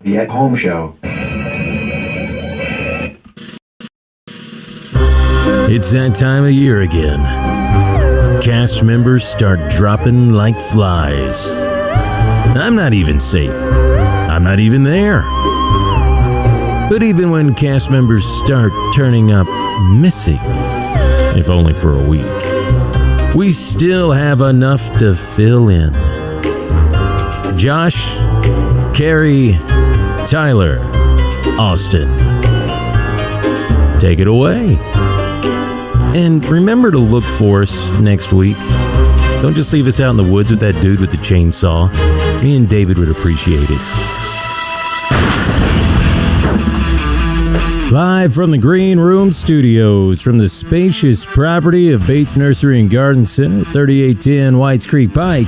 The At Home Show. It's that time of year again. Cast members start dropping like flies. I'm not even safe. I'm not even there. But even when cast members start turning up missing, if only for a week, we still have enough to fill in. Josh, Cary, Tyler, Austin. Take it away. And remember to look for us next week. Don't just leave us out in the woods with that dude with the chainsaw. Me and David would appreciate it. Live from the Green Room Studios, from the spacious property of Bates Nursery and Garden Center, 3810 Whites Creek Pike,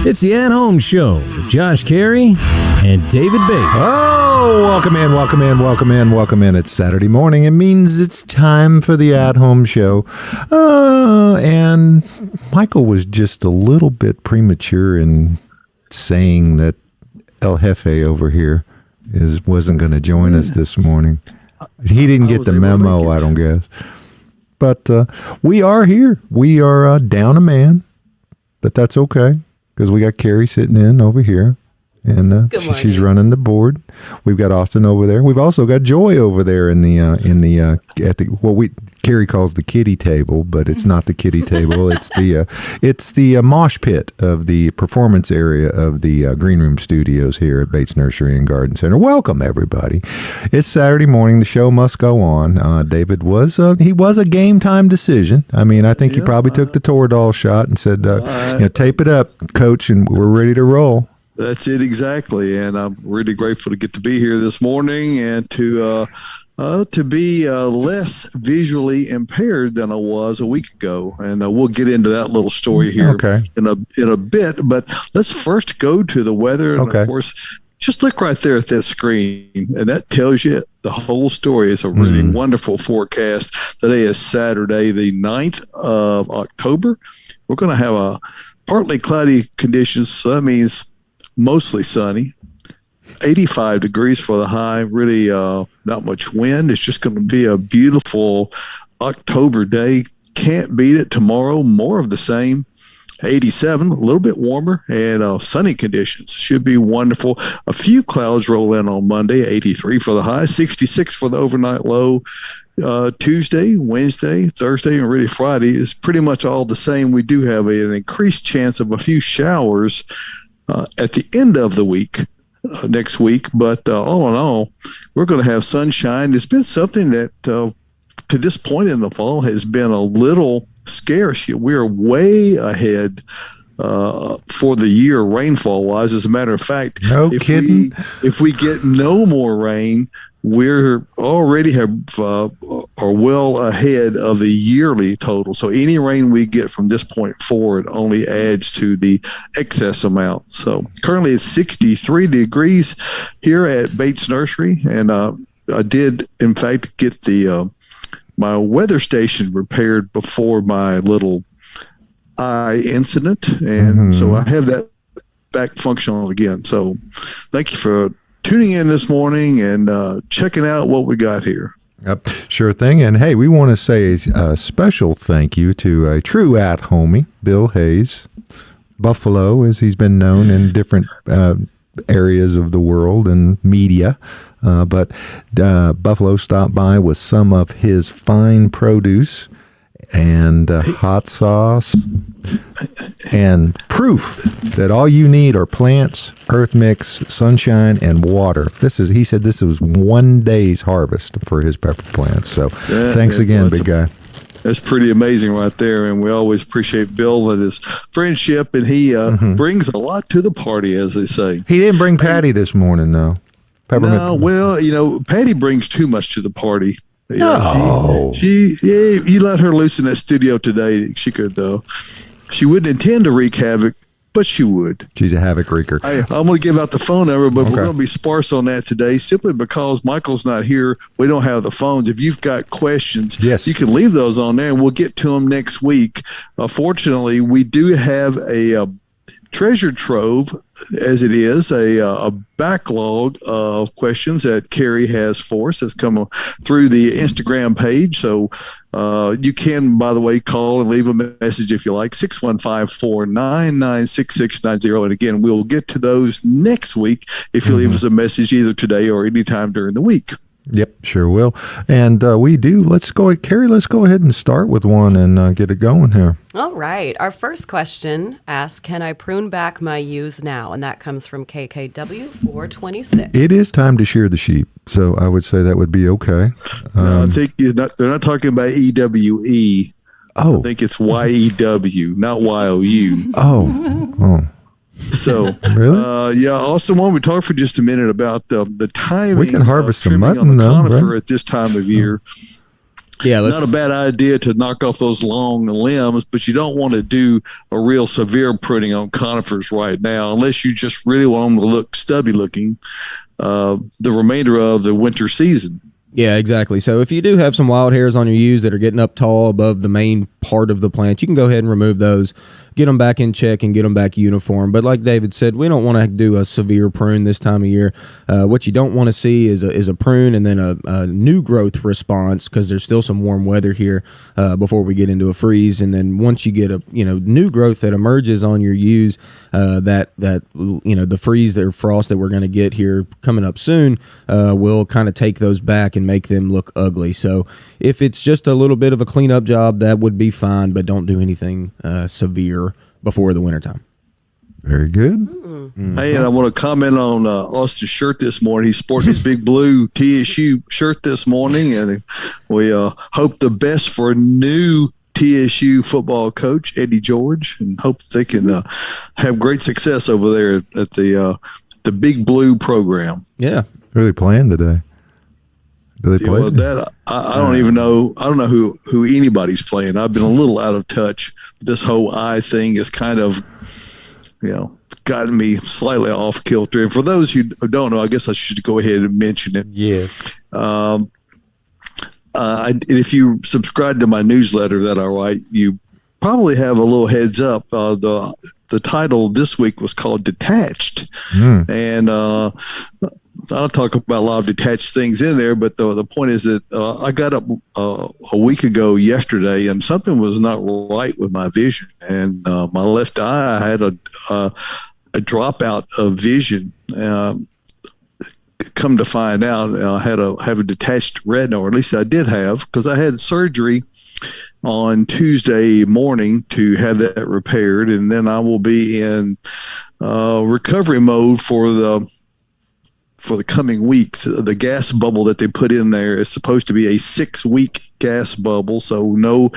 it's the At Home Show with Josh Cary and David Bates. Oh, welcome in, welcome in, welcome in, welcome in. It's Saturday morning. It means it's time for the At Home Show. And Michael was just a little bit premature in saying that El Jefe over here wasn't going to join us this morning. He didn't get the memo, I don't guess. But we are here. We are down a man, but that's okay because we got Cary sitting in over here. And she's running the board. We've got Austin over there. We've also got Joy over there at the Cary calls the kiddie table, but it's not the kiddie table. It's the mosh pit of the performance area of the Green Room Studios here at Bates Nursery and Garden Center. Welcome everybody. It's Saturday morning. The show must go on. David was a game time decision. I mean, I think he probably took the Toradol shot and said, tape it up, coach, and we're ready to roll. That's it exactly, and I'm really grateful to get to be here this morning and to be less visually impaired than I was a week ago, and we'll get into that little story here in a bit. But let's first go to the weather, and of course, just look right there at that screen, and that tells you the whole story. It's a really wonderful forecast. Today is Saturday, the 9th of October. We're going to have a partly cloudy conditions, so that means mostly sunny, 85 degrees for the high, really not much wind. It's just going to be a beautiful October day. Can't beat it. Tomorrow, more of the same, 87, a little bit warmer, and sunny conditions. Should be wonderful. A few clouds roll in on Monday, 83 for the high, 66 for the overnight low. Tuesday, Wednesday, Thursday, and really Friday is pretty much all the same. We do have an increased chance of a few showers at the end of the week, next week. But all in all, we're going to have sunshine. It's been something that to this point in the fall has been a little scarce. We're way ahead for the year rainfall wise. As a matter of fact, if we get no more rain, we're already are well ahead of the yearly total. So any rain we get from this point forward only adds to the excess amount. So currently it's 63 degrees here at Bates Nursery, and I did in fact get the my weather station repaired before my little eye incident, and so I have that back functional again. So thank you for tuning in this morning and checking out what we got here. Yep, sure thing. And hey, we want to say a special thank you to a true at-homie, Bill Hayes, Buffalo, as he's been known in different areas of the world and media. But Buffalo stopped by with some of his fine produce and hot sauce and proof that all you need are plants, earth mix, sunshine, and water. He said this was one day's harvest for his pepper plants. So thanks again, big guy. That's pretty amazing right there, and we always appreciate Bill and his friendship, and he brings a lot to the party, as they say. He didn't bring Patty this morning, though. Peppermint. No, well, Patty brings too much to the party. No. You let her loose in that studio today. She could, though. She wouldn't intend to wreak havoc, but she would. She's a havoc wreaker. I'm going to give out the phone number, but we're going to be sparse on that today simply because Michael's not here. We don't have the phones. If you've got questions, you can leave those on there, and we'll get to them next week. Fortunately, we do have a treasure trove, as it is, a backlog of questions that Cary has for us that's come through the Instagram page. So you can, by the way, call and leave a message if you like, 615-499-6690. And again, we'll get to those next week if you leave us a message either today or anytime during the week. Yep, sure will. And we do. Cary, let's go ahead and start with one and get it going here. All right. Our first question asks, can I prune back my ewes now? And that comes from KKW426. It is time to shear the sheep, so I would say that would be okay. I think they're not talking about EWE. Oh. I think it's YEW, not YOU. Oh. So, really? yeah. Also, want we talk for just a minute about the timing. We can harvest some trimming mutton, on the though, conifer right? at this time of year. Yeah, not a bad idea to knock off those long limbs, but you don't want to do a real severe pruning on conifers right now, unless you just really want them to look stubby looking the remainder of the winter season. Yeah, exactly. So if you do have some wild hairs on your ewes that are getting up tall above the main part of the plant, you can go ahead and remove those, get them back in check, and get them back uniform. But like David said, we don't want to do a severe prune this time of year. What you don't want to see is a prune and then a new growth response, because there's still some warm weather here before we get into a freeze. And then once you get a new growth that emerges on your ewes, the freeze or frost that we're going to get here coming up soon will kind of take those back and make them look ugly. So if it's just a little bit of a cleanup job, that would be fine, but don't do anything severe before the wintertime. Very good. Mm-hmm. Hey, and I want to comment on Austin's shirt this morning. He's sporting his big blue TSU shirt this morning, and we hope the best for new TSU football coach Eddie George, and hope they can have great success over there at the Big Blue program. Yeah, who are they playing today? Do they play? Well, that I don't even know. I don't know who anybody's playing. I've been a little out of touch. This whole eye thing is kind of, gotten me slightly off kilter. And for those who don't know, I guess I should go ahead and mention it. Yeah. If you subscribe to my newsletter that I write, you probably have a little heads up. The title this week was called Detached. And I'll talk about a lot of detached things in there, but the point is that I got up a week ago yesterday, and something was not right with my vision. And my left eye, I had a dropout of vision. Come to find out, I have a detached retina, or at least I did have, because I had surgery on Tuesday morning to have that repaired, and then I will be in recovery mode for the coming weeks. The gas bubble that they put in there is supposed to be a 6-week gas bubble, so no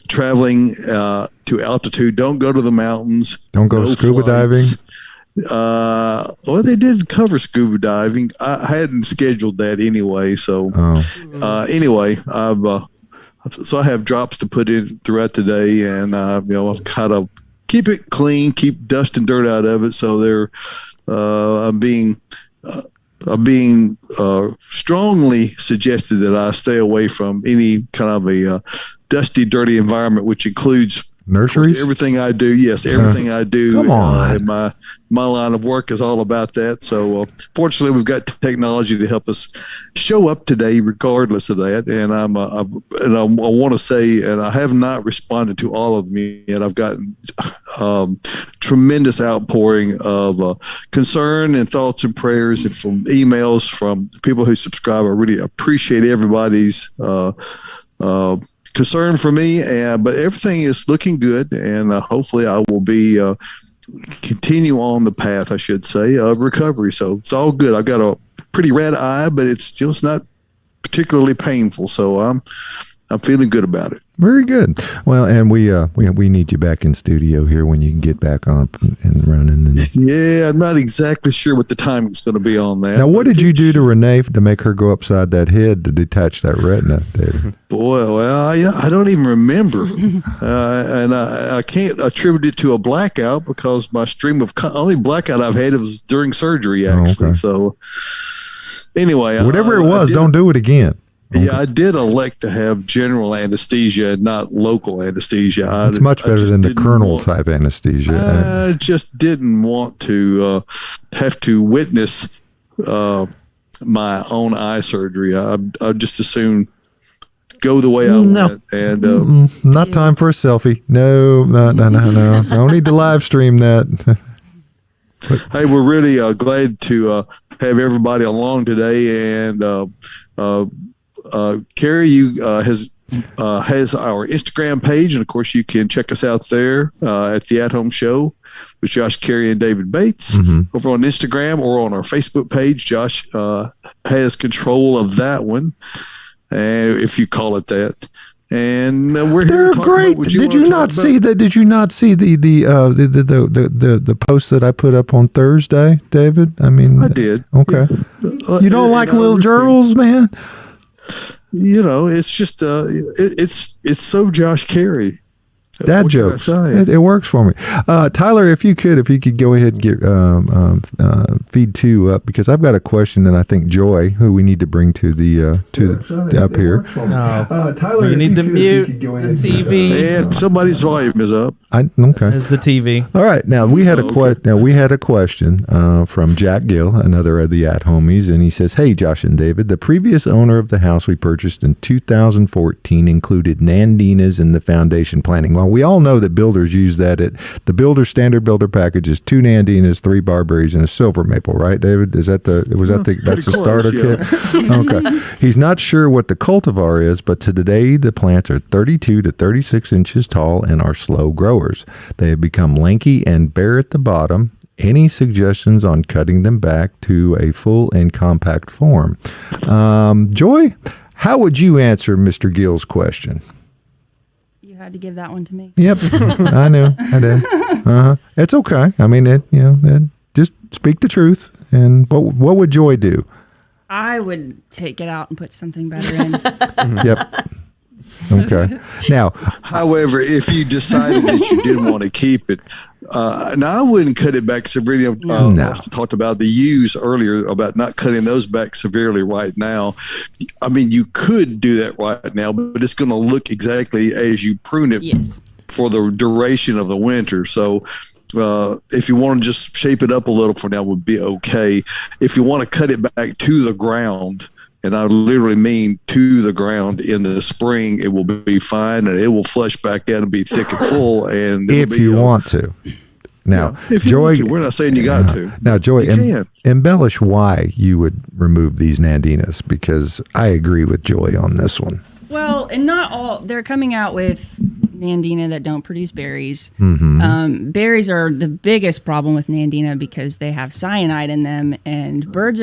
traveling to altitude. Don't go to the mountains. Don't go scuba diving. Well, they did cover scuba diving. I hadn't scheduled that anyway. So anyway, so I have drops to put in throughout the day, and I've kind of keep it clean, keep dust and dirt out of it. So I'm being strongly suggested that I stay away from any kind of a dusty, dirty environment, which includes nurseries. Everything I do, yes, everything I do. Come on. In my line of work is all about that. So fortunately, we've got technology to help us show up today, regardless of that. And I want to say, and I have not responded to all of them yet. I've gotten tremendous outpouring of concern and thoughts and prayers, and from emails from people who subscribe. I really appreciate everybody's concern for me, but everything is looking good, and hopefully I will be continue on the path, I should say, of recovery. So it's all good. I've got a pretty red eye, but it's just not particularly painful. So I'm feeling good about it. Very good. Well, and we need you back in studio here when you can get back on and running. And yeah, I'm not exactly sure what the timing's going to be on that. Now, what did you do to Renee to make her go upside that head to detach that retina, David? Boy, well, I don't even remember, and I can't attribute it to a blackout, because my stream of only blackout I've had was during surgery, actually. Oh, okay. So anyway, whatever it was, don't do it again. Yeah, I did elect to have general anesthesia and not local anesthesia. It's much better than the colonel type anesthesia. I just didn't want to have to witness my own eye surgery. I just assumed go the way I went. And not time for a selfie. No. No need to live stream that. Hey, we're really glad to have everybody along today. And Cary, you has our Instagram page, and of course you can check us out there at the At Home Show with Josh, Cary, and David Bates over on Instagram or on our Facebook page. Josh has control of that one, if you call it that. And we're here. They're great. Did you not see the post that I put up on Thursday, David? I mean, I did. Okay. You don't like little journals, man? It's just it's so Josh Cary. Dad jokes. It works for me. Tyler, if you could go ahead and get feed 2 up, because I've got a question that I think Joy, who we need to bring to the up here. Tyler, you need to mute the TV. And somebody's volume is up. Okay. It's the TV. All right. Now we had a question from Jack Gill, another of the At Homies, and he says, "Hey, Josh and David, the previous owner of the house we purchased in 2014 included Nandinas in the foundation planning. Well, we all know that builders use that. The standard builder package is 2 Nandinas, 3 barberries, and a silver maple, right, David? That's the starter kit? Okay. He's not sure what the cultivar is, but today the plants are 32 to 36 inches tall and are slow growers. They have become lanky and bare at the bottom. Any suggestions on cutting them back to a full and compact form?" Joy, how would you answer Mr. Gill's question? You had to give that one to me. Yep, I know, I did. It's okay. I mean, just speak the truth. And what would Joy do? I would take it out and put something better in. Yep. Okay. Now, however, if you decided that you did want to keep it, now I wouldn't cut it back severely. Austin talked about the ewes earlier about not cutting those back severely right now. I mean, you could do that right now, but it's going to look exactly as you prune it for the duration of the winter. So if you want to just shape it up a little for now, would be okay. If you want to cut it back to the ground, and I literally mean to the ground in the spring, it will be fine, and it will flush back out and be thick and full. And if you want to. Now, if you Joy, want to. We're not saying you got to. Now, Joy, embellish why you would remove these Nandinas, because I agree with Joy on this one. Well, and not all. They're coming out with Nandina that don't produce berries. Berries are the biggest problem with Nandina because they have cyanide in them, and birds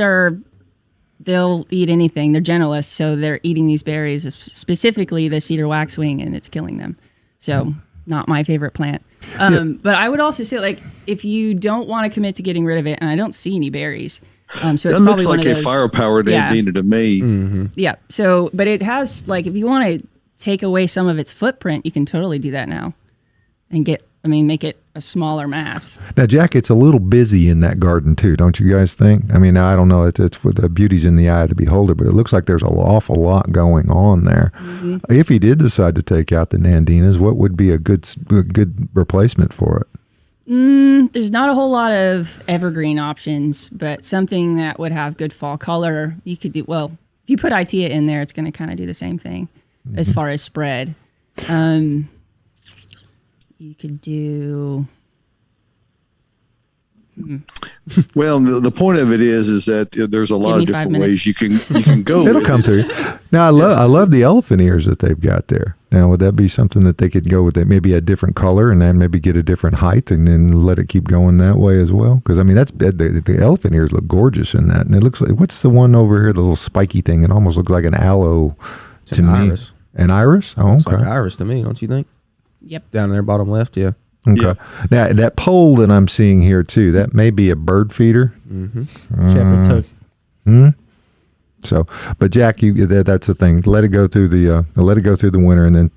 they'll eat anything. They're generalists, so they're eating these berries, specifically the cedar waxwing, and it's killing them. So, not my favorite plant. But I would also say, like, if you don't want to commit to getting rid of it, and I don't see any berries, so it's that probably looks like a firepower Nandina to me. Yeah. So, but it has, like, if you want to take away some of its footprint, you can totally do that now, and make it a smaller mass. Now, Jack, it's a little busy in that garden too, don't you guys think? I mean, I don't know, it's for the beauty's in the eye of the beholder, but it looks like there's an awful lot going on there. If he did decide to take out the Nandinas, what would be a good replacement for it? There's not a whole lot of evergreen options, but something that would have good fall color, you could do. Well, if you put Itea in there, it's going to kind of do the same thing as far as spread. You could do. Well, the point of it is that there's a lot of different ways you can go. It'll come to you. Now, I love the elephant ears that they've got there. Now, would that be something that they could go with? Maybe a different color, and then maybe get a different height, and then let it keep going that way as well? Because I mean, the elephant ears look gorgeous in that, and it looks like, what's the one over here? The little spiky thing. It almost looks like an aloe to me. Iris. An iris? Oh, okay. It's like iris to me, don't you think? Yep. Down there, bottom left, yeah. Okay. Yeah. Now, that pole that I'm seeing here, too, that may be a bird feeder. Shepherd took. So, but Jack, that's the thing. Let it go through the winter, and then,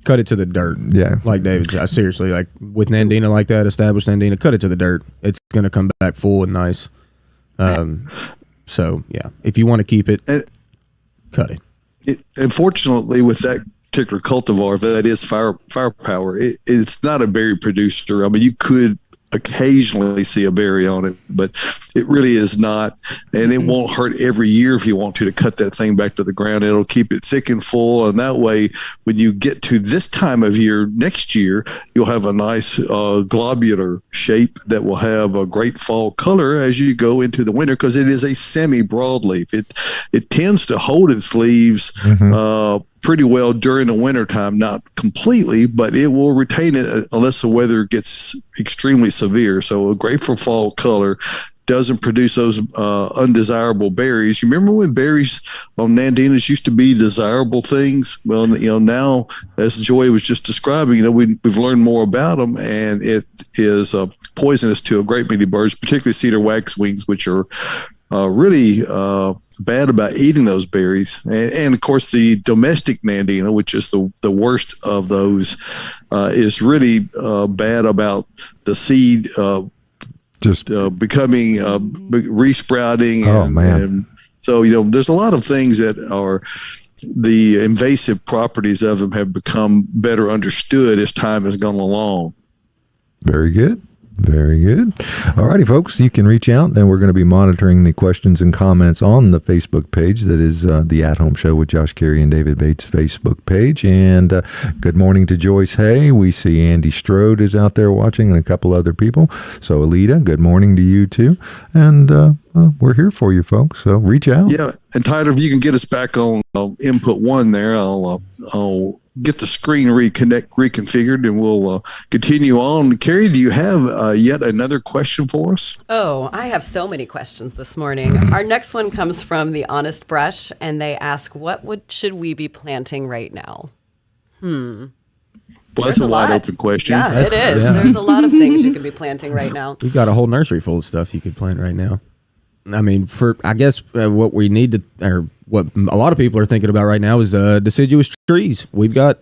cut it to the dirt. Yeah. Like David said, seriously, like with Nandina like that, established Nandina, cut it to the dirt. It's going to come back full and nice. So, yeah, if you want to keep it. cut it. Unfortunately, with that particular cultivar, that is firepower, it's not a berry producer. I mean, you could occasionally see a berry on it, but it really is not, and it won't hurt every year if you want to cut that thing back to the ground. It'll keep it thick and full, and that way when you get to this time of year next year, you'll have a nice globular shape that will have a great fall color as you go into the winter, because it is a semi broadleaf. It tends to hold its leaves pretty well during the wintertime, not completely, but it will retain it unless the weather gets extremely severe. So a great for fall color, doesn't produce those undesirable berries. You remember when berries on Nandinas used to be desirable things? Well, now, as Joy was just describing, we've learned more about them, and it is poisonous to a great many birds, particularly cedar waxwings, which are really bad about eating those berries. And of course, the domestic Nandina, which is the worst of those, is really bad about the seed just becoming resprouting. Oh, man. And so, there's a lot of things that are the invasive properties of them have become better understood as time has gone along. Very good. Very good. All righty, folks. You can reach out, and we're going to be monitoring the questions and comments on the Facebook page. That is the At Home Show with Josh Cary and David Bates Facebook page. And good morning to Joyce Hay. We see Andy Strode is out there watching, and a couple other people. So, Alita, good morning to you, too. And we're here for you, folks. So, reach out. Yeah. And Tyler, if you can get us back on input 1 there, I'll get the screen reconfigured, and we'll continue on. Cary, do you have yet another question for us? Oh, I have so many questions this morning. Our next one comes from the Honest Brush, and they ask, should we be planting right now? Well, that's a wide open question. Yeah, it is. Yeah. There's a lot of things you could be planting right now. We've got a whole nursery full of stuff you could plant right now. I mean, I guess what we need to, or what a lot of people are thinking about right now is deciduous trees. We've got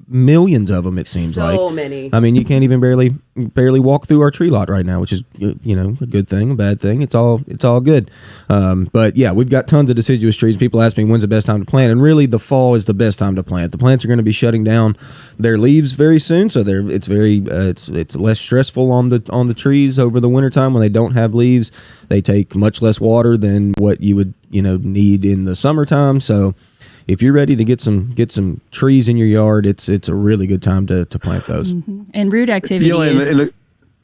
millions of them, it seems like. So many. I mean, you can't even barely walk through our tree lot right now, which is, a good thing, a bad thing. It's all good. But yeah, we've got tons of deciduous trees. People ask me when's the best time to plant, and really the fall is the best time to plant. The plants are going to be shutting down their leaves very soon, so it's less stressful on the trees over the wintertime when they don't have leaves. They take much less water than what you would need in the summertime. So if you're ready to get some trees in your yard, it's a really good time to plant those. Mm-hmm. And root activity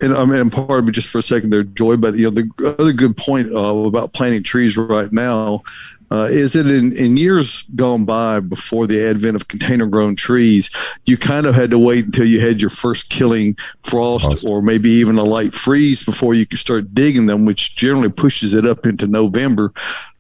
and I mean, pardon me just for a second there, Joy, but the other good point about planting trees right now is that in years gone by, before the advent of container-grown trees, you kind of had to wait until you had your first killing frost or maybe even a light freeze before you could start digging them, which generally pushes it up into November.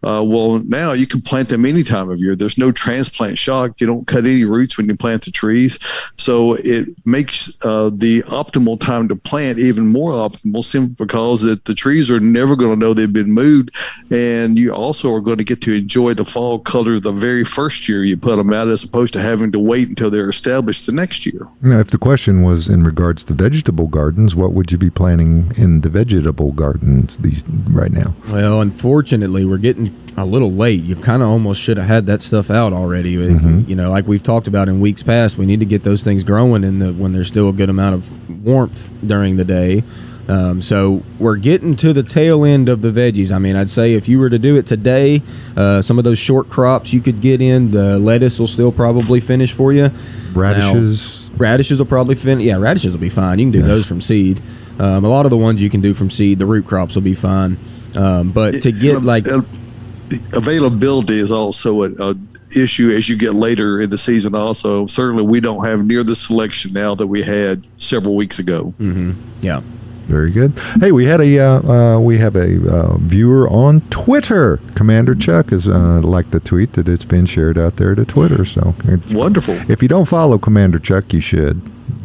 Well, now you can plant them any time of year. There's no transplant shock. You don't cut any roots when you plant the trees. So it makes the optimal time to plant even more optimal, simply because that the trees are never going to know they've been moved. And you also are going to get to enjoy the fall color the very first year you put them out, as opposed to having to wait until they're established the next year. Now, if the question was in regards to vegetable gardens, what would you be planting in the vegetable gardens right now? Well, unfortunately, we're getting a little late. You kind of almost should have had that stuff out already. Mm-hmm. Like we've talked about in weeks past, we need to get those things growing when there's still a good amount of warmth during the day. So we're getting to the tail end of the veggies. I mean, I'd say if you were to do it today, some of those short crops you could get in. The lettuce will still probably finish for you. Radishes will probably finish. Yeah, radishes will be fine. You can do those from seed. A lot of the ones you can do from seed, the root crops will be fine. But to get availability is also an issue as you get later in the season. Also, certainly we don't have near the selection now that we had several weeks ago. Mm-hmm. Yeah. Very good. Hey, we have a viewer on Twitter. Commander Chuck has liked the tweet that it's been shared out there to Twitter. So wonderful. If you don't follow Commander Chuck, you should.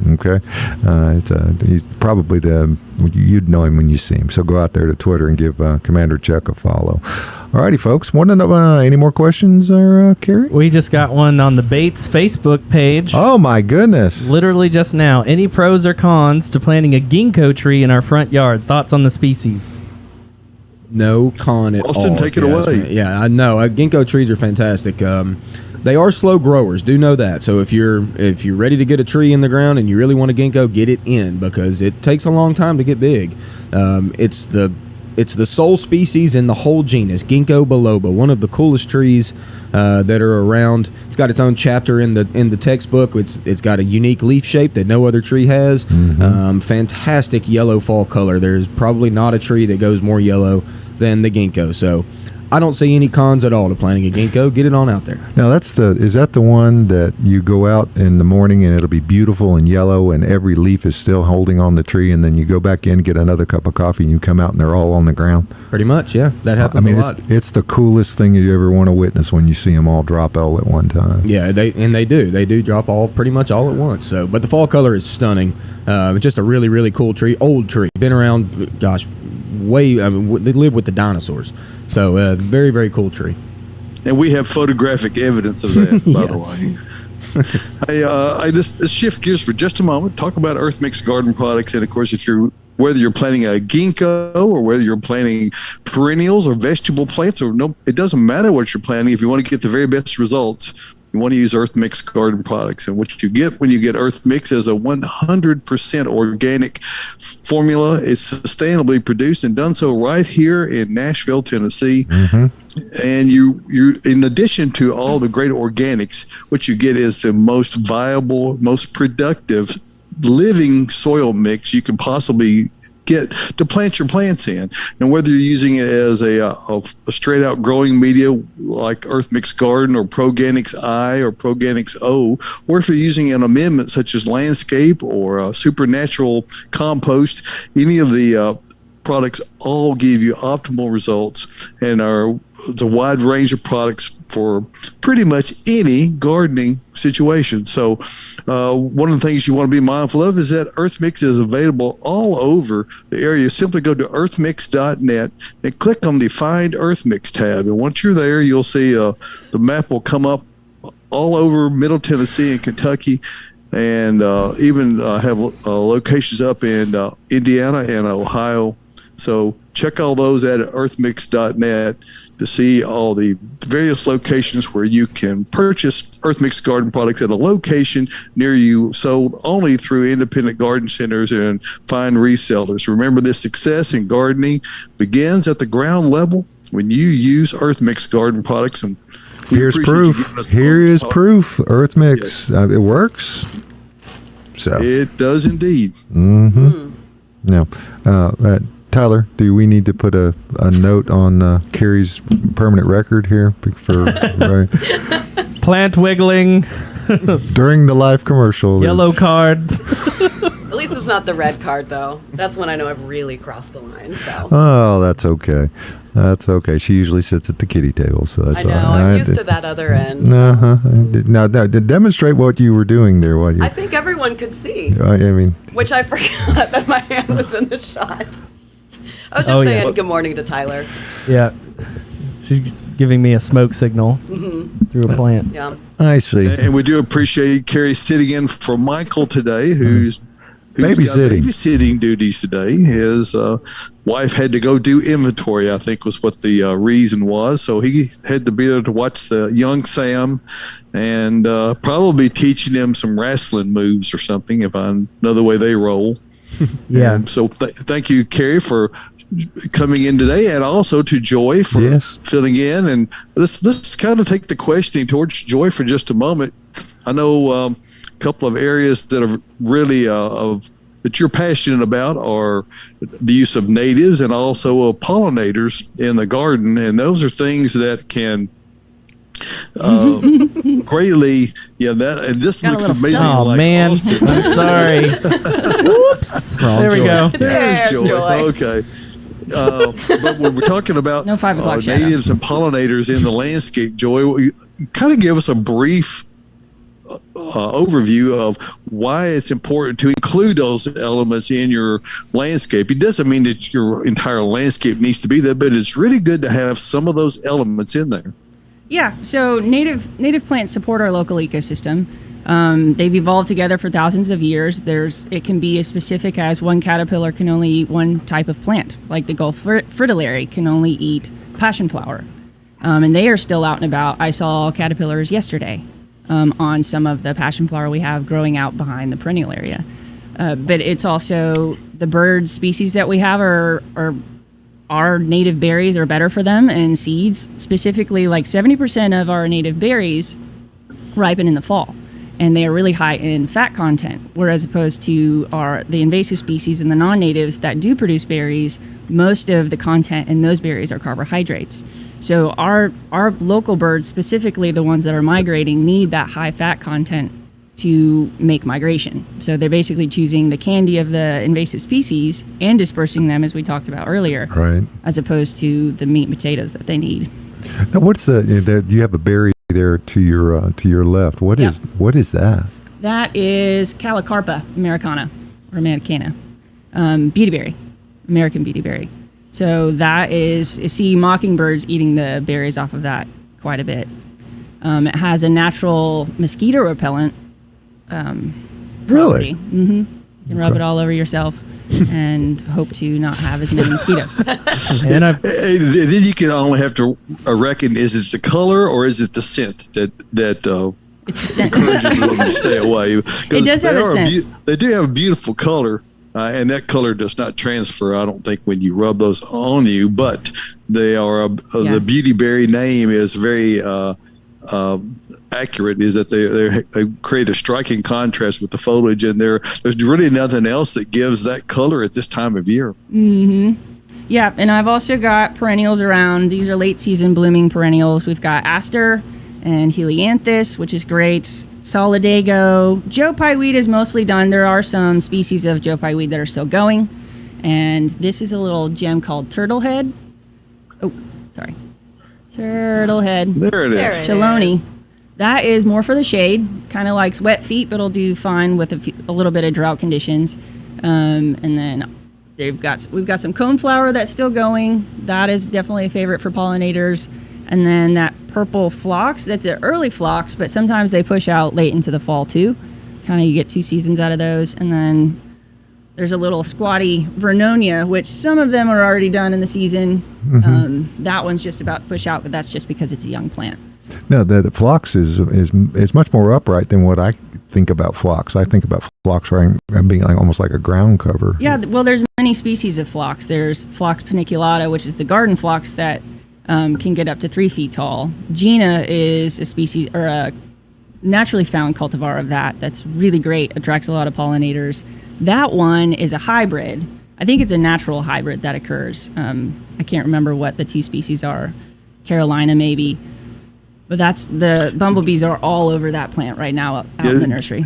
Okay, he's probably you'd know him when you see him. So go out there to Twitter and give Commander Chuck a follow. All righty, folks. Want to know any more questions, Cary? We just got one on the Bates Facebook page. Oh my goodness! Literally just now. Any pros or cons to planting a ginkgo tree in our front yard? Thoughts on the species? No con at Austin, all. take if it you ask away. me. Yeah, I know. Ginkgo trees are fantastic. They are slow growers. Do know that. So if you're ready to get a tree in the ground and you really want a ginkgo, get it in because it takes a long time to get big. It's the sole species in the whole genus, Ginkgo biloba, one of the coolest trees that are around. It's got its own chapter in the textbook. It's got a unique leaf shape that no other tree has. Fantastic yellow fall color. There's probably not a tree that goes more yellow than the ginkgo. So I don't see any cons at all to planting a ginkgo. Get it on out there. Now is that the one that you go out in the morning and it'll be beautiful and yellow and every leaf is still holding on the tree, and then you go back in, get another cup of coffee, and you come out and they're all on the ground? Pretty much, yeah. That happens a lot. It's the coolest thing you ever want to witness when you see them all drop all at one time. Yeah, they do drop pretty much all at once. So, but the fall color is stunning. It's just a really, really cool tree. Old tree, been around. Gosh, they live with the dinosaurs. So, very, very cool tree. And we have photographic evidence of that, by the way. Hey, I just shift gears for just a moment. Talk about Earth Mix garden products, and of course, whether you're planting a ginkgo or whether you're planting perennials or vegetable plants, it doesn't matter what you're planting. If you want to get the very best results, you want to use Earth Mix garden products. And what you get when you get Earth Mix is a 100% organic formula. It's sustainably produced and done so right here in Nashville, Tennessee. And you in addition to all the great organics, what you get is the most viable, most productive living soil mix you can possibly get to plant your plants in. And whether you're using it as a straight out growing media like Earth Mix Garden or Proganics I or Proganics O, or if you're using an amendment such as Landscape or Supernatural Compost, any of the products all give you optimal results and it's a wide range of products for pretty much any gardening situation. So one of the things you want to be mindful of is that Earth Mix is available all over the area. Simply go to earthmix.net and click on the Find Earth Mix tab. And once you're there, you'll see the map will come up all over Middle Tennessee and Kentucky, and even have locations up in Indiana and Ohio. So check all those at earthmix.net to see all the various locations where you can purchase Earth Mix garden products at a location near you, sold only through independent garden centers and fine resellers. Remember, this success in gardening begins at the ground level when you use Earth Mix garden products. And here's proof. Here is proof. Earth Mix. Yes. It works. So it does indeed. Now, Tyler, do we need to put a note on Cary's permanent record here for right? Plant wiggling during the live commercial? Yellow card. At least it's not the red card, though. That's when I know I've really crossed a line. So. Oh, that's okay. That's okay. She usually sits at the kiddie table, so that's I know. all right. I'm used to that other end. Now, demonstrate what you were doing there. While you, I think everyone could see. I mean, which I forgot that my hand was in the shot. I was just saying good morning to Tyler. Yeah. She's giving me a smoke signal through a plant. Yeah. I see. And we do appreciate Cary sitting in for Michael today, who's babysitting. Got babysitting duties today. His wife had to go do inventory, I think was what the reason was. So he had to be there to watch the young Sam and probably teaching him some wrestling moves or something, if I know the way they roll. Yeah. And so thank you, Cary, for coming in today, and also to Joy for filling in. And let's kind of take the questioning towards Joy for just a moment. I know a couple of areas that are really that you're passionate about are the use of natives and also pollinators in the garden, and those are things that can greatly and this Got looks amazing. Oh like man, Austin. I'm sorry. Whoops. There we go. There's There's Joy. Okay. But when we're talking about No 5 o'clock shadow. natives and pollinators in the landscape, Joy, kind of give us a brief overview of why it's important to include those elements in your landscape. It doesn't mean that your entire landscape needs to be there, but it's really good to have some of those elements in there. Yeah, so native plants support our local ecosystem. They've evolved together for thousands of years. It can be as specific as one caterpillar can only eat one type of plant, like the Gulf fritillary can only eat passion flower. And they are still out and about. I saw caterpillars yesterday on some of the passion flower we have growing out behind the perennial area. But it's also the bird species that we have are our native berries are better for them, and seeds, specifically like 70% of our native berries ripen in the fall, and they are really high in fat content, whereas opposed to the invasive species and the non-natives that do produce berries, most of the content in those berries are carbohydrates. So our local birds, specifically the ones that are migrating, need that high fat content to make migration. So they're basically choosing the candy of the invasive species and dispersing them, as we talked about earlier, Right. as opposed to the meat and potatoes that they need. Now, what's you have a berry there to your left? What is that? That is Calicarpa americana, or americana, beautyberry, American beautyberry. So that is, you see mockingbirds eating the berries off of that quite a bit. It has a natural mosquito repellent. Really? Mm-hmm. You can rub it all over yourself and hope to not have as many mosquitoes. And And then you can only have to reckon, is it the color or is it the scent that It's a scent. encourages them to stay away? It does have a scent. They do have a beautiful color, and that color does not transfer, I don't think, when you rub those on you, but they are, the beautyberry name is very accurate, is that they create a striking contrast with the foliage, and there's really nothing else that gives that color at this time of year. Mm-hmm. Yeah, and I've also got perennials around. These are late season blooming perennials. We've got aster and helianthus, which is great. Solidago. Joe Pye weed is mostly done. There are some species of Joe Pye weed that are still going. And this is a little gem called turtlehead. Oh, sorry. Turtlehead. There it is. There it Chelone. is. That is more for the shade. Kind of likes wet feet, but it'll do fine with a little bit of drought conditions. And then we've got some coneflower that's still going. That is definitely a favorite for pollinators. And then that purple phlox, that's an early phlox, but sometimes they push out late into the fall too. Kind of you get 2 seasons out of those. And then there's a little squatty vernonia, which some of them are already done in the season. Mm-hmm. That one's just about to push out, but that's just because it's a young plant. No, the phlox is much more upright than what I think about phlox. I think about phlox being like almost like a ground cover. Yeah, well, there's many species of phlox. There's Phlox Paniculata, which is the garden phlox that can get up to 3 feet tall. Gina is a species or a naturally found cultivar of that's really great, attracts a lot of pollinators. That one is a hybrid. I think it's a natural hybrid that occurs. I can't remember what the 2 species are. Carolina, maybe. But the bumblebees are all over that plant right now out in the nursery.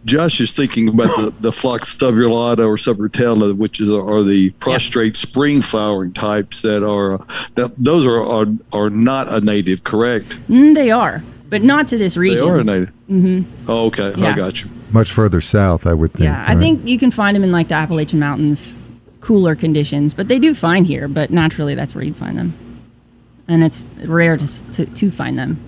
Josh is thinking about the Phlox subulata or subvertella, which are the prostrate spring flowering types those are not a native, correct? They are, but not to this region. They are a native. Mm-hmm. Oh, okay, Yeah. I got you. Much further south, I would think. Yeah, I right? think you can find them in like the Appalachian Mountains, cooler conditions, but they do find here, but naturally that's where you'd find them. And it's rare to find them.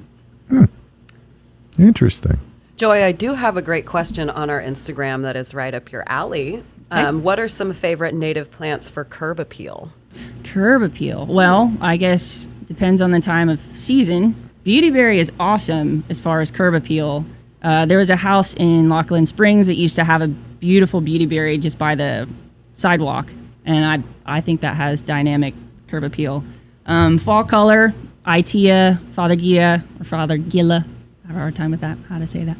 Interesting. Joy, I do have a great question on our Instagram that is right up your alley. What are some favorite native plants for curb appeal? Curb appeal. Well, I guess depends on the time of season. Beautyberry is awesome as far as curb appeal. There was a house in Lachlan Springs that used to have a beautiful beautyberry just by the sidewalk, and I think that has dynamic curb appeal. Fall color, Itea, Fothergia, or Fothergilla. I have a hard time with that, how to say that.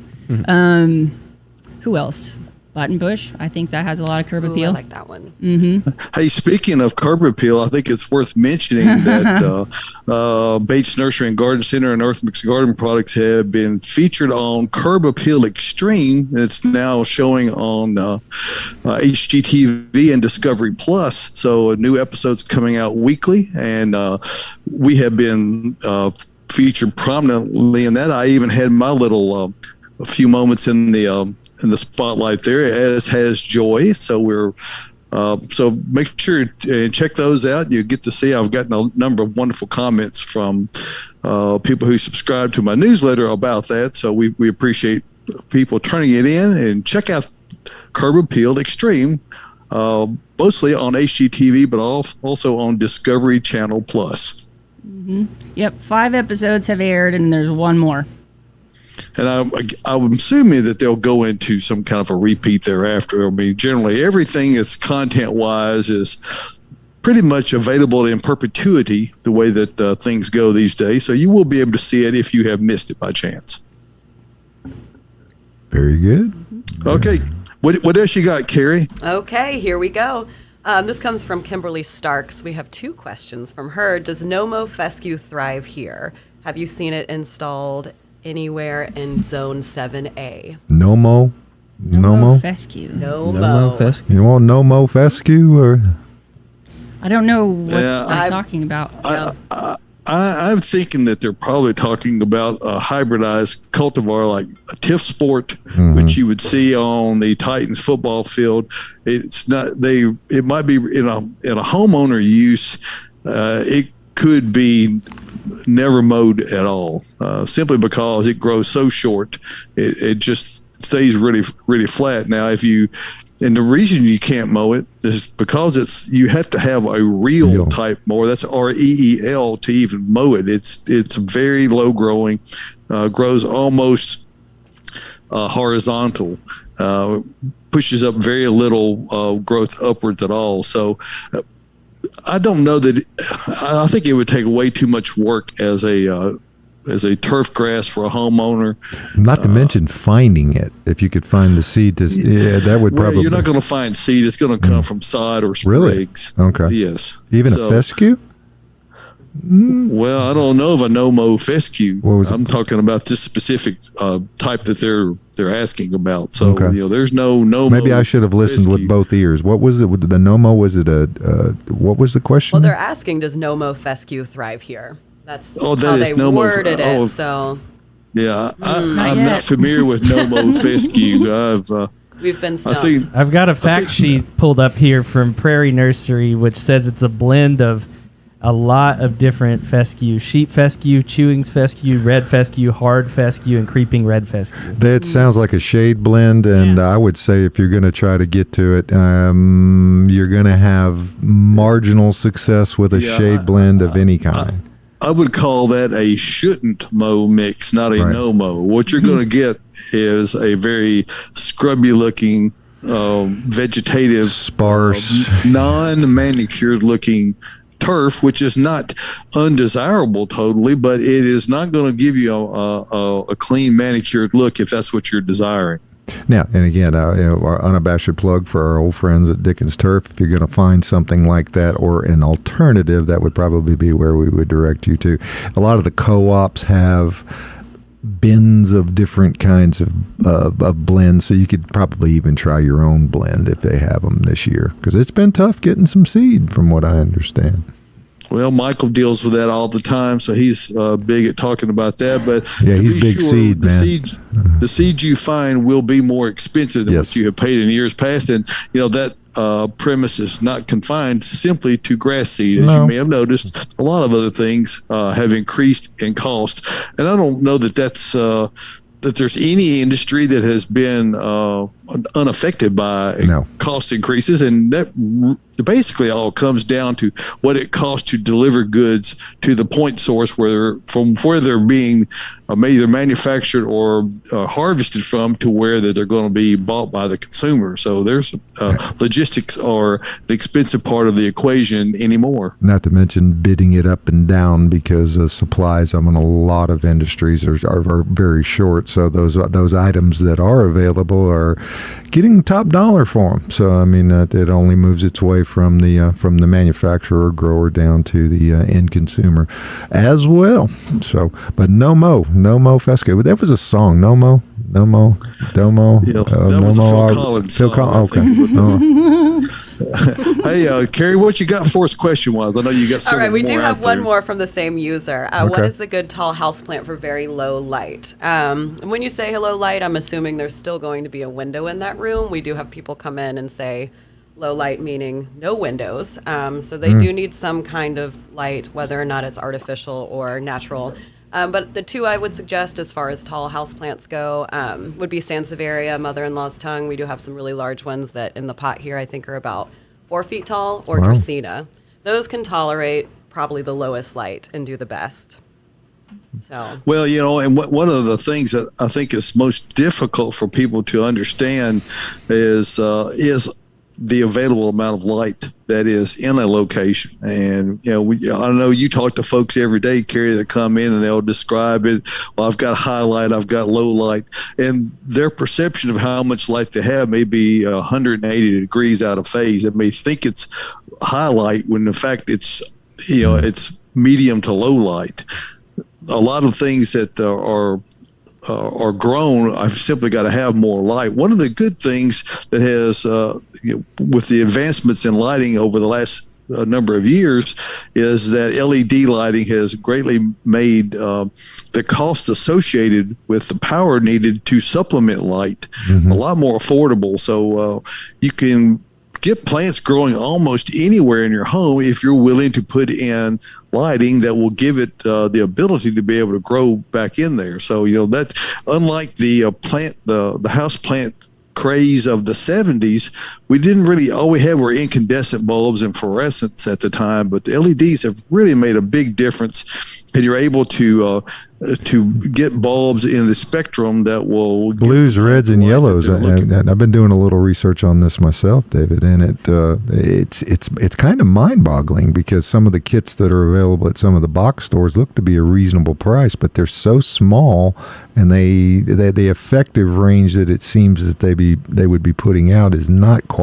Who else? Buttonbush. I think that has a lot of curb Ooh, appeal. I like that one. Mm-hmm. Hey, speaking of curb appeal, I think it's worth mentioning that Bates Nursery and Garden Center and Earth Mix Garden Products have been featured on Curb Appeal Extreme. It's now showing on HGTV and Discovery Plus. So a new episode's coming out weekly, and we have been featured prominently in that. I even had my little a few moments in the spotlight there, as has Joy. So we're so make sure and check those out. You get to see. I've gotten a number of wonderful comments from people who subscribe to my newsletter about that. So we appreciate people turning it in, and check out Curb Appeal Extreme, mostly on HGTV, but also on Discovery Channel Plus. Yep, 5 episodes have aired, and there's one more. And I'm assuming that they'll go into some kind of a repeat thereafter. I mean, generally, everything that's content-wise is pretty much available in perpetuity, the way that things go these days. So you will be able to see it if you have missed it by chance. Very good. Okay. What else you got, Cary? Okay, here we go. This comes from Kimberly Starks. We have 2 questions from her. Does Nomo Fescue thrive here? Have you seen it installed anywhere in Zone 7A? Nomo? Fescue. Nomo. Fescue. You want Nomo Fescue? Or? I don't know what Yeah, they're talking about. I'm thinking that they're probably talking about a hybridized cultivar like a TIF Sport, which you would see on the Titans football field. It's not it might be in a homeowner use. It could be never mowed at all, simply because it grows so short. It just stays really flat. Now, and the reason you can't mow it is because you have to have a reel type mower. That's REEL to even mow it. It's very low growing, grows almost horizontal, pushes up very little growth upwards at all. So I don't know that. I think it would take way too much work as a turf grass for a homeowner. Not to mention finding it. If you could find the seed, that would probably. You're not going to find seed. It's going to come from sod or Really? sprigs. Okay. Yes. Even a fescue? Well, I don't know of a nomo fescue. What was it? I'm talking about this specific type that they're asking about. So Okay. there's no nomo. Maybe I should have listened with fescue. both ears. What was it? With the Nomo? Was it what was the question? Well, they're asking, does Nomo Fescue thrive here? That's Oh, that how is they Nomo- worded it. oh. So Yeah, I'm Not not yet. familiar with nomo fescue. we've been I stumped. think I've got a fact sheet pulled up here from Prairie Nursery, which says it's a blend of a lot of different fescue: sheep fescue, chewings fescue, red fescue, hard fescue, and creeping red fescue. That sounds like a shade blend, and I would say if you're going to try to get to it, you're going to have marginal success with a shade blend of any kind. I would call that a shouldn't mow mix, not a Right. no mow. What you're going to get is a very scrubby looking, vegetative, Sparse. non-manicured looking turf, which is not undesirable totally, but it is not going to give you a clean manicured look if that's what you're desiring. Now, and again, our unabashed plug for our old friends at Dickens Turf. If you're going to find something like that or an alternative, that would probably be where we would direct you to. A lot of the co-ops have bins of different kinds of blends, so you could probably even try your own blend if they have them this year, because it's been tough getting some seed from what I understand. Well, Michael deals with that all the time, so he's big at talking about that. But Yeah, to he's be big seed, the man. The seed you find will be more expensive than Yes. what you have paid in years past, and that premise is not confined simply to grass seed. As No. you may have noticed, a lot of other things have increased in cost, and I don't know that that's that there's any industry that has been unaffected by No. cost increases, and that basically all comes down to what it costs to deliver goods to the point source where they're being either manufactured or harvested from, to where that they're going to be bought by the consumer. So there's logistics are the expensive part of the equation anymore. Not to mention bidding it up and down, because supplies in a lot of industries are very short. So those items that are available are getting top dollar for them. So I mean, it only moves its way from the manufacturer or grower down to the end consumer as well. So, but Nomo Fescue. That was a song. Nomo. Domo. Yeah, that was a Phil Collins Phil song, Okay. I Hey, Cary, what you got for us question-wise? I know you got All several right, we more do out have one there. more from the same user. What Okay. is a good tall houseplant for very low light? And when you say hello light, I'm assuming there's still going to be a window in that room. We do have people come in and say low light, meaning no windows. So they do need some kind of light, whether or not it's artificial or natural. But the two I would suggest as far as tall houseplants go would be Sansevieria, mother-in-law's tongue. We do have some really large ones that in the pot here I think are about 4 feet tall, or Dracaena. Those can tolerate probably the lowest light and do the best. So. Well, and one of the things that I think is most difficult for people to understand is the available amount of light that is in a location. And, I know you talk to folks every day, Cary, that come in and they'll describe it. Well, I've got high light, I've got low light. And their perception of how much light they have may be 180 degrees out of phase. They may think it's high light when in fact it's medium to low light. A lot of things that are grown, I've simply got to have more light. One of the good things that has, with the advancements in lighting over the last number of years, is that LED lighting has greatly made the cost associated with the power needed to supplement light a lot more affordable. So you can get plants growing almost anywhere in your home if you're willing to put in lighting that will give it the ability to be able to grow back in there. So that's unlike the house plant craze of the 70s. We didn't really, all we had were incandescent bulbs and fluorescents at the time, but the LEDs have really made a big difference, and you're able to get bulbs in the spectrum that will blues, reds, and yellows. And I've been doing a little research on this myself, David, and it's kind of mind-boggling because some of the kits that are available at some of the box stores look to be a reasonable price, but they're so small, and the effective range that it seems that they would be putting out is not quite.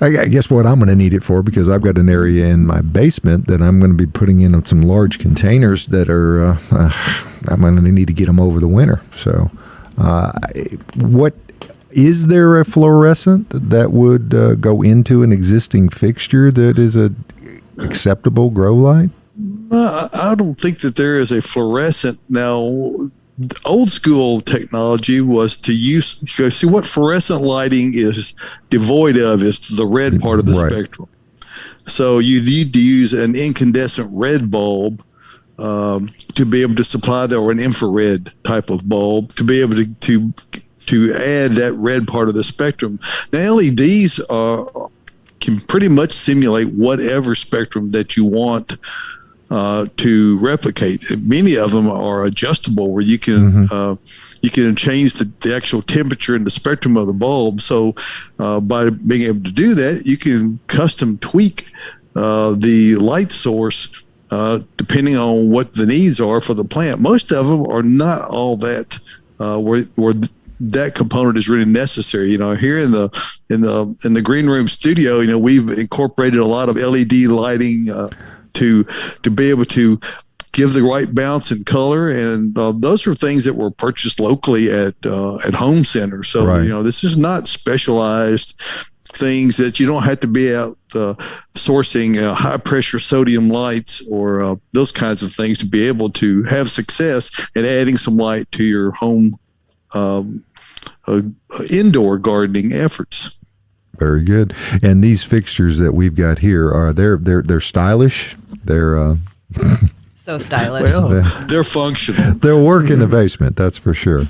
I guess what I'm going to need it for, because I've got an area in my basement that I'm going to be putting in some large containers that are, I'm going to need to get them over the winter. So what is there a fluorescent that would go into an existing fixture that is a acceptable grow light? I don't think that there is a fluorescent. Now, old school technology was to see what fluorescent lighting is devoid of is the red part of the spectrum. So you need to use an incandescent red bulb to be able to supply that, or an infrared type of bulb to be able to add that red part of the spectrum. Now LEDs can pretty much simulate whatever spectrum that you want to replicate. Many of them are adjustable, where you can change the actual temperature and the spectrum of the bulb. So by being able to do that, you can custom tweak the light source depending on what the needs are for the plant. Most of them are not all that where that component is really necessary. Here in the green room studio, we've incorporated a lot of LED lighting to be able to give the right bounce and color, and those are things that were purchased locally at home centers. So this is not specialized things that you don't have to be out sourcing high pressure sodium lights or those kinds of things to be able to have success in adding some light to your home indoor gardening efforts. Very good. And these fixtures that we've got here are they're stylish. They're so stylish. Well, they're functional. They'll work in the basement, that's for sure.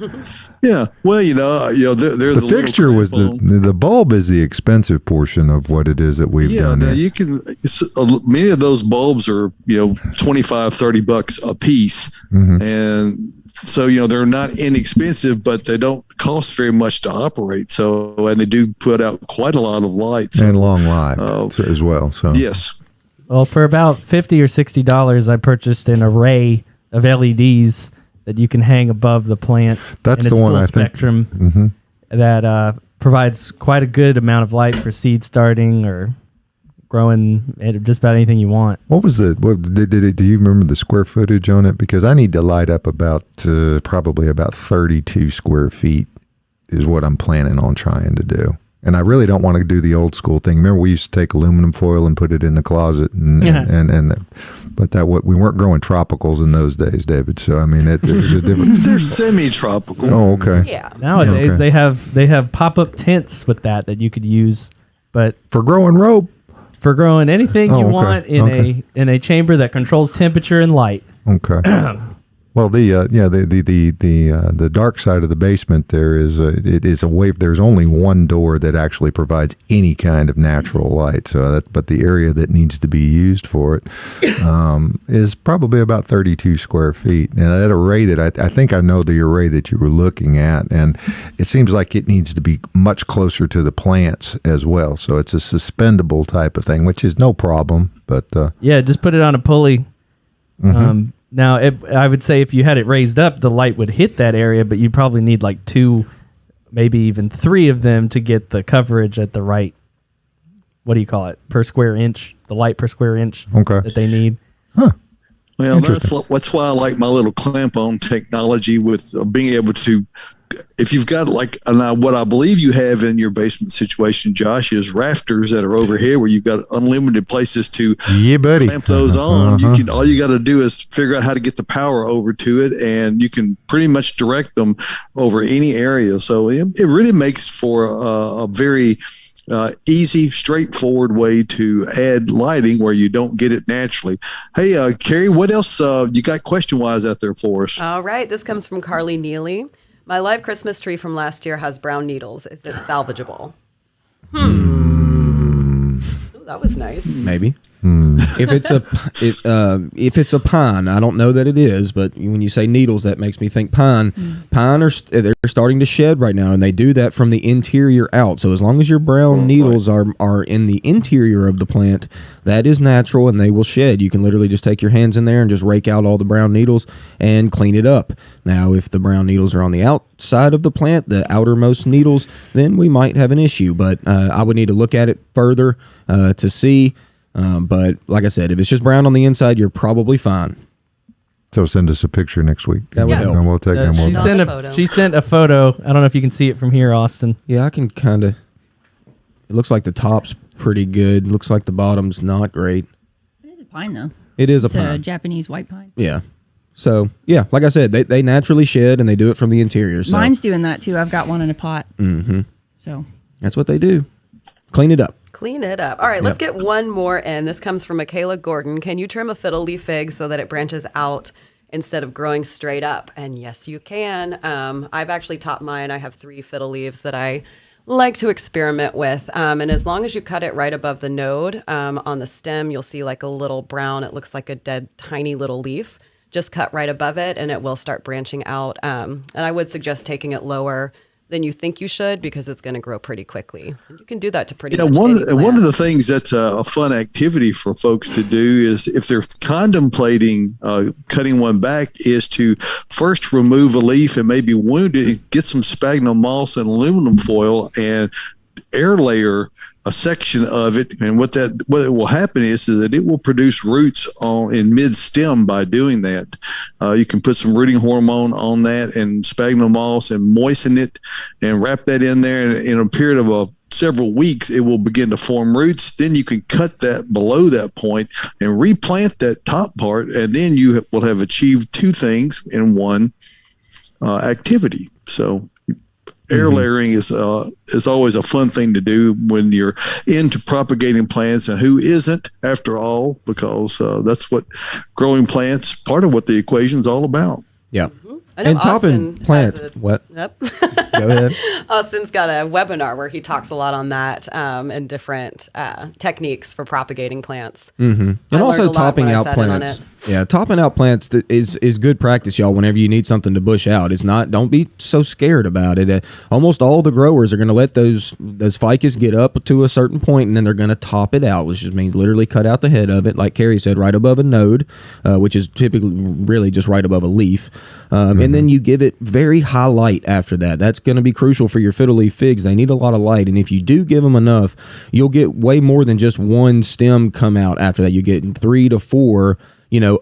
Yeah. Well, they're the fixture was the bulb is the expensive portion of what it is that we've done. Yeah. You can. Many of those bulbs are $25-$30 a piece, and so they're not inexpensive, but they don't cost very much to operate. So, and they do put out quite a lot of light and long lived as well. So yes. Well, for about $50 or $60, I purchased an array of LEDs that you can hang above the plant. That's the one I spectrum think that provides quite a good amount of light for seed starting or growing just about anything you want. What was do you remember the square footage on it? Because I need to light up about probably about 32 square feet is what I'm planning on trying to do. And I really don't want to do the old school thing. Remember, we used to take aluminum foil and put it in the closet, but we weren't growing tropicals in those days, David. So I mean, it was a different. They're semi-tropical. Oh, okay. Yeah. Nowadays they have pop-up tents with that you could use, but for growing rope, for growing anything you want in a chamber that controls temperature and light. Okay. Well, the dark side of the basement there is it is away. There's only one door that actually provides any kind of natural light. So but the area that needs to be used for it is probably about 32 square feet. And that array that I think I know the array that you were looking at, and it seems like it needs to be much closer to the plants as well. So it's a suspendable type of thing, which is no problem. But yeah, just put it on a pulley. Now, I would say if you had it raised up, the light would hit that area, but you probably need like 2, maybe even 3 of them to get the coverage at the right, what do you call it, per square inch, the light per square inch that they need. Well, that's why I like my little clamp-on technology with being able to, if you've got what I believe you have in your basement situation, Josh, is rafters that are over here where you've got unlimited places to clamp those on. All you got to do is figure out how to get the power over to it, and you can pretty much direct them over any area. So it really makes for a very easy, straightforward way to add lighting where you don't get it naturally. Hey, Cary, what else you got question-wise out there for us? All right. This comes from Carly Neely. My live Christmas tree from last year has brown needles. Is it salvageable? Ooh, that was nice. Maybe. If it's a pine, I don't know that it is, but when you say needles, that makes me think pine. Pine they're starting to shed right now, and they do that from the interior out. So as long as your brown needles are in the interior of the plant, that is natural, and they will shed. You can literally just take your hands in there and just rake out all the brown needles and clean it up. Now, if the brown needles are on the outside of the plant, the outermost needles, then we might have an issue. But I would need to look at it further to see. But like I said, if it's just brown on the inside, you're probably fine. So send us a picture next week. That would help. And we'll take them. She sent a photo. I don't know if you can see it from here, Austin. Yeah, I can kind of. It looks like the top's pretty good. Looks like the bottom's not great. It is a pine, though. It is It's a pine. a Japanese white pine. Yeah. So, yeah, like I said, they naturally shed, and they do it from the interior. So. Mine's doing that, too. I've got one in a pot. Mm-hmm. So that's what they do. Clean it up. Clean it up. All right, let's get one more in. This comes from Michaela Gordon. Can you trim a fiddle leaf fig so that it branches out instead of growing straight up? And yes, you can. I've actually topped mine. I have 3 fiddle leaves that I like to experiment with. And as long as you cut it right above the node on the stem, you'll see like a little brown, it looks like a dead tiny little leaf. Just cut right above it and it will start branching out. And I would suggest taking it lower than you think you should because it's going to grow pretty quickly. And you can do that to pretty much one any plant. of the things that's a fun activity for folks to do is if they're contemplating cutting one back is to first remove a leaf and maybe wound it and get some sphagnum moss and aluminum foil and air layer a section of it, and what will happen is that it will produce roots in mid stem by doing that. You can put some rooting hormone on that and sphagnum moss and moisten it and wrap that in there. And in a period of several weeks, it will begin to form roots. Then you can cut that below that point and replant that top part, and then you will have achieved 2 things in one activity. So air layering is always a fun thing to do when you're into propagating plants, and who isn't, after all, because that's what growing plants, part of what the equation is all about. Yeah. I know And topping Austin plant. has What? Yep. Go ahead. Austin's got a webinar where he talks a lot on that and different techniques for propagating plants. Mm-hmm. I And also learned a lot topping when I out sat in on plants. it. Yeah, topping out plants is good practice, y'all. Whenever you need something to bush out, it's not. Don't be so scared about it. Almost all the growers are going to let those ficus get up to a certain point, and then they're going to top it out, which just means literally cut out the head of it, like Cary said, right above a node, which is typically really just right above a leaf, and then you give it very high light after that. That's going to be crucial for your fiddle leaf figs. They need a lot of light, and if you do give them enough, you'll get way more than just one stem come out after that. You get 3 to 4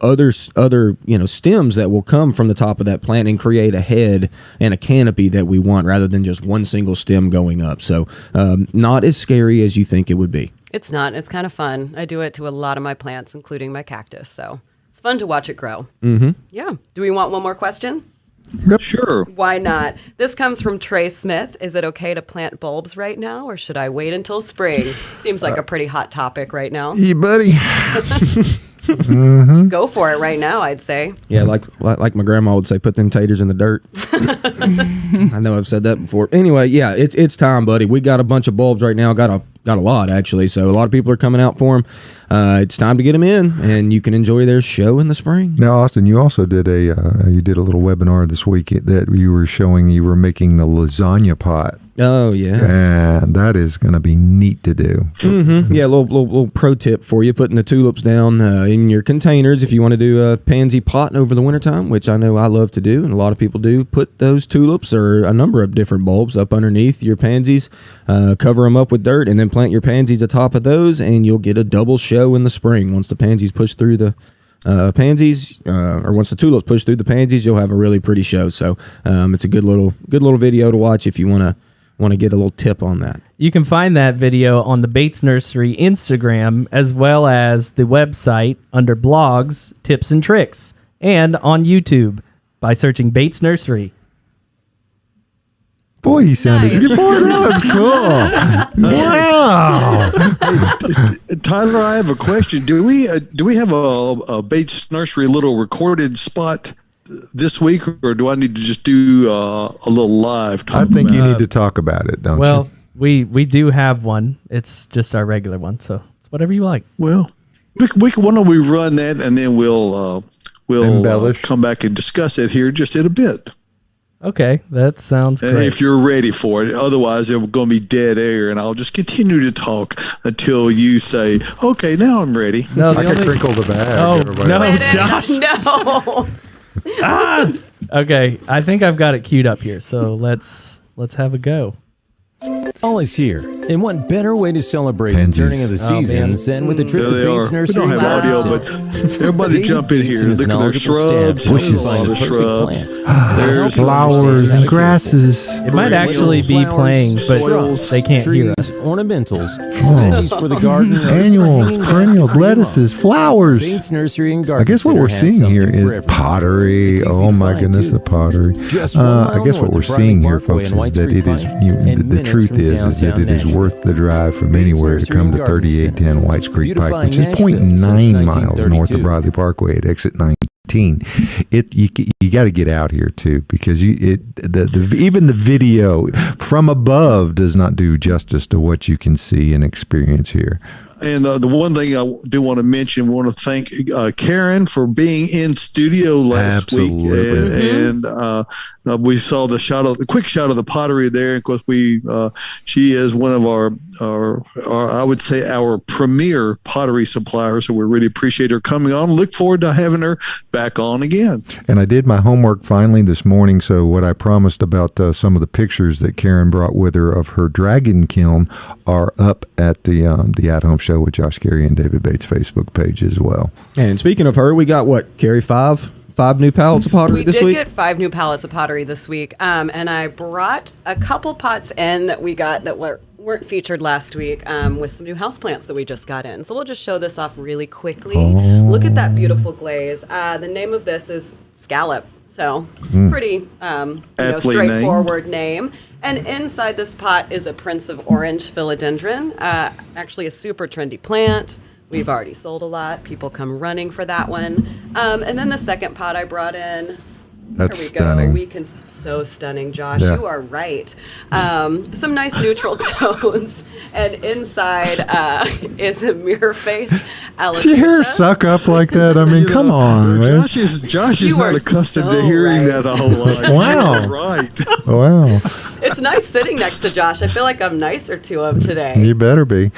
other stems that will come from the top of that plant and create a head and a canopy that we want rather than just one single stem going up. So not as scary as you think it would be. It's not. It's kind of fun. I do it to a lot of my plants, including my cactus. So it's fun to watch it grow. Mm-hmm. Yeah. Do we want one more question? Yep. Sure. Why not? This comes from Trey Smith. Is it okay to plant bulbs right now, or should I wait until spring? Seems like a pretty hot topic right now. Yeah, buddy. Go for it right now, I'd say. Yeah, like my grandma would say, put them taters in the dirt. I know I've said that before. Anyway, yeah, it's time, buddy. We got a bunch of bulbs right now. Got a lot, actually. So a lot of people are coming out for them. It's time to get them in, and you can enjoy their show in the spring. Now, Austin, you also did a little webinar this week that you were showing you were making the lasagna pot. Oh, yeah. And that is going to be neat to do. Mm-hmm. Yeah, a little pro tip for you, putting the tulips down in your containers if you want to do a pansy pot over the wintertime, which I know I love to do, and a lot of people do. Put those tulips or a number of different bulbs up underneath your pansies, cover them up with dirt, and then plant your pansies atop of those, and you'll get a double show in the spring. Once the pansies push through the pansies, or once the tulips push through the pansies, you'll have a really pretty show. So it's a good little video to watch if you want to get a little tip on that. You can find that video on the Bates Nursery Instagram, as well as the website under blogs, tips and tricks, and on YouTube by searching Bates Nursery. Boy, he sounded Nice. Boy, that was cool. Wow. Tyler, I have a question. Do we have a Bates Nursery little recorded spot this week, or do I need to just do a little live? I think you need to talk about it, don't Well, you? we do have one. It's just our regular one, so it's whatever you like. Well, why don't we run that, and then we'll Embellish. come back and discuss it here just in a bit. Okay, that sounds And great. if you're ready for it, otherwise it's going to be dead air, and I'll just continue to talk until you say, "Okay, now I'm ready." No, the I could only- crinkle the bag. Oh, everybody. no. Wait, Josh. No. Okay, I think I've got it queued up here, so let's have a go. Fall is here, and what better way to celebrate Pansies. the turning of the seasons than with a trip There to they Bates are. We Nursery? don't have audio, but everybody David jump in Bates here. and his Look at their knowledgeable shrubs. staff Look help at you find all the the perfect shrubs. plant. There's Flowers and grasses. It might actually be Flowers, playing, but soils, they can't hear trees, us. ornamentals, veggies for the garden, or Annuals, hanging perennials, baskets for your lawn. lettuces, flowers. Bates Nursery and I Garden guess what Center we're has seeing here something for is everyone. pottery. It's easy Oh to my find, goodness, too. the pottery. Just 1 mile I guess what north we're of seeing Bryant here, Parkway folks, and is White that Street it is. Pike, and The minutes truth from is that downtown it is Nashville. worth the drive from Bates anywhere to Nursery come and to Garden 3810 Whites Creek Pike, Beautifying which is Nashville 0.9 since miles north of 1932. Bradley Parkway at exit 19. You got to get out here too, because even the video from above does not do justice to what you can see and experience here. And the one thing I do want to mention, want to thank Karen for being in studio last Absolutely. week, and we saw the quick shot of the pottery there. Of course, she is one of our I would say our premier pottery suppliers, so we really appreciate her coming on. Look forward to having her back on again. And I did my homework finally this morning. So what I promised about some of the pictures that Karen brought with her of her dragon kiln are up at the At Home Show with Josh, Cary, and David Bates Facebook page as well. And speaking of her, we got what, Cary, five new pallets of pottery We this did week? get 5 new pallets of pottery this week, and I brought a couple pots in that we got that weren't featured last week, with some new houseplants that we just got in. So we'll just show this off really quickly. Look at that beautiful glaze. The name of this is Scallop. So pretty Aptly straightforward name. And inside this pot is a Prince of Orange philodendron, actually a super trendy plant. We've already sold a lot. People come running for that one. And then the second pot I brought in. That's Here we stunning. Go. We can so stunning, Josh. Yeah. You are right. Some nice neutral tones, and inside is a mirror face alopecia. Did your hair suck up like that? I mean, come on, man. Josh is You not are accustomed so to hearing right. that a whole lot. Wow. You're right. Wow. It's nice sitting next to Josh. I feel like I'm nicer to him today. You better be.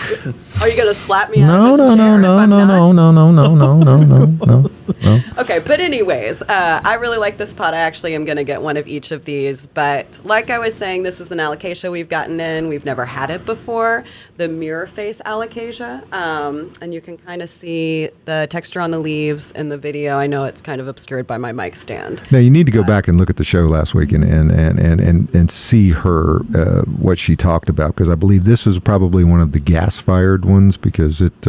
Are you gonna slap me No, out of this no, chair no, if I'm no, not? no, no, no, no, no, no, no, no. Okay, but anyways, I really like this pot. I actually am going to get one of each of these. But like I was saying, this is an alocasia we've gotten in. We've never had it before, the mirror face alocasia. And you can kind of see the texture on the leaves in the video. I know it's kind of obscured by my mic stand. Now you need to go back and look at the show last week and see her what she talked about, because I believe this is probably one of the gas-fired ones, because it